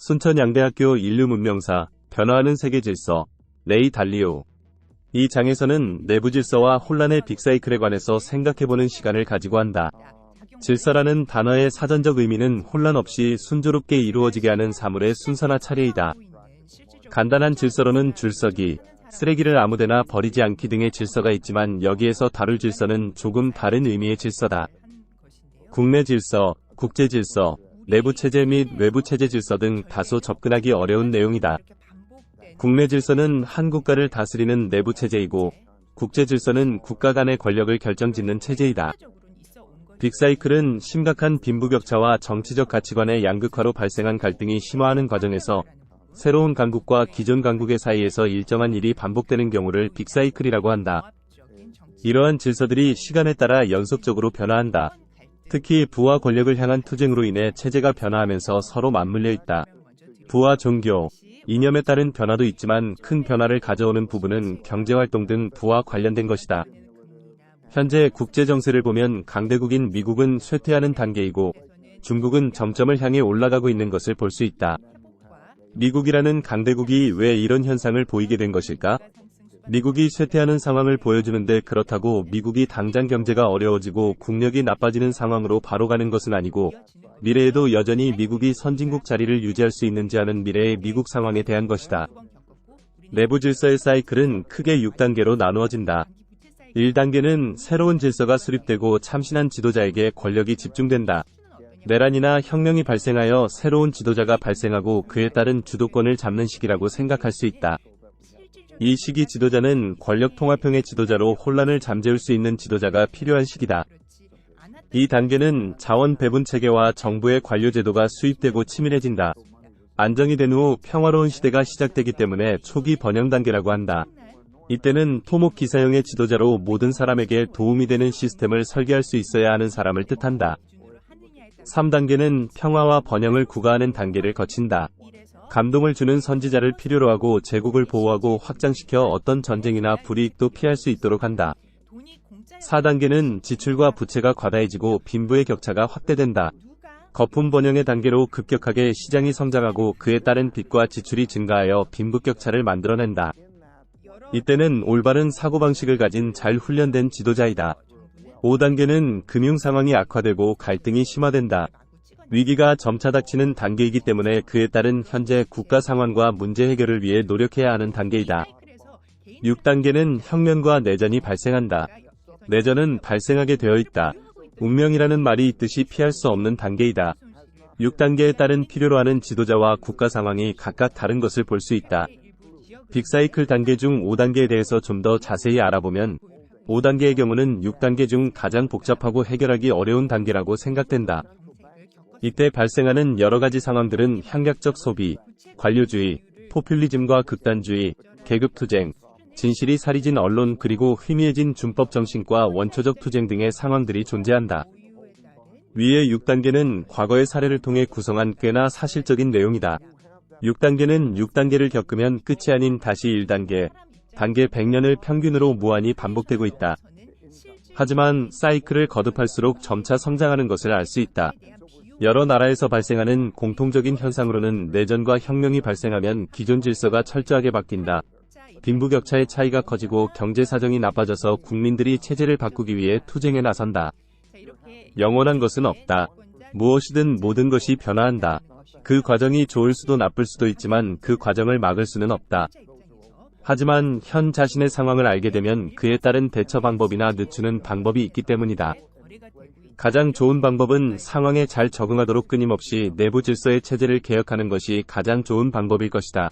순천양대학교 인류문명사, 변화하는 세계질서, 레이 달리오. 이 장에서는 내부 질서와 혼란의 빅사이클에 관해서 생각해보는 시간을 가지고 한다. 질서라는 단어의 사전적 의미는 혼란 없이 순조롭게 이루어지게 하는 사물의 순서나 차례이다. 간단한 질서로는 줄서기, 쓰레기를 아무데나 버리지 않기 등의 질서가 있지만 여기에서 다룰 질서는 조금 다른 의미의 질서다. 국내 질서, 국제 질서, 내부 체제 및 외부 체제 질서 등 다소 접근하기 어려운 내용이다. 국내 질서는 한 국가를 다스리는 내부 체제이고, 국제 질서는 국가 간의 권력을 결정짓는 체제이다. 빅사이클은 심각한 빈부격차와 정치적 가치관의 양극화로 발생한 갈등이 심화하는 과정에서 새로운 강국과 기존 강국의 사이에서 일정한 일이 반복되는 경우를 빅사이클이라고 한다. 이러한 질서들이 시간에 따라 연속적으로 변화한다. 특히 부와 권력을 향한 투쟁으로 인해 체제가 변화하면서 서로 맞물려 있다. 부와 종교, 이념에 따른 변화도 있지만 큰 변화를 가져오는 부분은 경제활동 등 부와 관련된 것이다. 현재 국제 정세를 보면 강대국인 미국은 쇠퇴하는 단계이고 중국은 정점을 향해 올라가고 있는 것을 볼 수 있다. 미국이라는 강대국이 왜 이런 현상을 보이게 된 것일까? 미국이 쇠퇴하는 상황을 보여주는데 그렇다고 미국이 당장 경제가 어려워지고 국력이 나빠지는 상황으로 바로 가는 것은 아니고 미래에도 여전히 미국이 선진국 자리를 유지할 수 있는지 하는 미래의 미국 상황에 대한 것이다. 내부 질서의 사이클은 크게 6단계로 나누어진다. 1단계는 새로운 질서가 수립되고 참신한 지도자에게 권력이 집중된다. 내란이나 혁명이 발생하여 새로운 지도자가 발생하고 그에 따른 주도권을 잡는 시기라고 생각할 수 있다. 이 시기 지도자는 권력 통합형의 지도자로 혼란을 잠재울 수 있는 지도자가 필요한 시기다. 이 단계는 자원 배분 체계와 정부의 관료 제도가 수입되고 치밀해진다. 안정이 된 후 평화로운 시대가 시작되기 때문에 초기 번영 단계라고 한다. 이때는 토목 기사형의 지도자로 모든 사람에게 도움이 되는 시스템을 설계할 수 있어야 하는 사람을 뜻한다. 3단계는 평화와 번영을 구가하는 단계를 거친다. 감동을 주는 선지자를 필요로 하고 제국을 보호하고 확장시켜 어떤 전쟁이나 불이익도 피할 수 있도록 한다. 4단계는 지출과 부채가 과다해지고 빈부의 격차가 확대된다. 거품 번영의 단계로 급격하게 시장이 성장하고 그에 따른 빚과 지출이 증가하여 빈부격차를 만들어낸다. 이때는 올바른 사고방식을 가진 잘 훈련된 지도자이다. 5단계는 금융 상황이 악화되고 갈등이 심화된다. 위기가 점차 닥치는 단계이기 때문에 그에 따른 현재 국가 상황과 문제 해결을 위해 노력해야 하는 단계이다. 6단계는 혁명과 내전이 발생한다. 내전은 발생하게 되어 있다. 운명이라는 말이 있듯이 피할 수 없는 단계이다. 6단계에 따른 필요로 하는 지도자와 국가 상황이 각각 다른 것을 볼 수 있다. 빅사이클 단계 중 5단계에 대해서 좀 더 자세히 알아보면 5단계의 경우는 6단계 중 가장 복잡하고 해결하기 어려운 단계라고 생각된다. 이때 발생하는 여러가지 상황들은 향락적 소비, 관료주의, 포퓰리즘과 극단주의, 계급투쟁, 진실이 사리진 언론 그리고 희미해진 준법 정신과 원초적 투쟁 등의 상황들이 존재한다. 위의 6단계는 과거의 사례를 통해 구성한 꽤나 사실적인 내용이다. 6단계는 6단계를 겪으면 끝이 아닌 다시 1단계, 단계 100년을 평균으로 무한히 반복되고 있다. 하지만 사이클을 거듭할수록 점차 성장하는 것을 알 수 있다. 여러 나라에서 발생하는 공통적인 현상으로는 내전과 혁명이 발생하면 기존 질서가 철저하게 바뀐다. 빈부격차의 차이가 커지고 경제 사정이 나빠져서 국민들이 체제를 바꾸기 위해 투쟁에 나선다. 영원한 것은 없다. 무엇이든 모든 것이 변화한다. 그 과정이 좋을 수도 나쁠 수도 있지만 그 과정을 막을 수는 없다. 하지만 현 자신의 상황을 알게 되면 그에 따른 대처 방법이나 늦추는 방법이 있기 때문이다. 가장 좋은 방법은 상황에 잘 적응하도록 끊임없이 내부 질서의 체제를 개혁하는 것이 가장 좋은 방법일 것이다.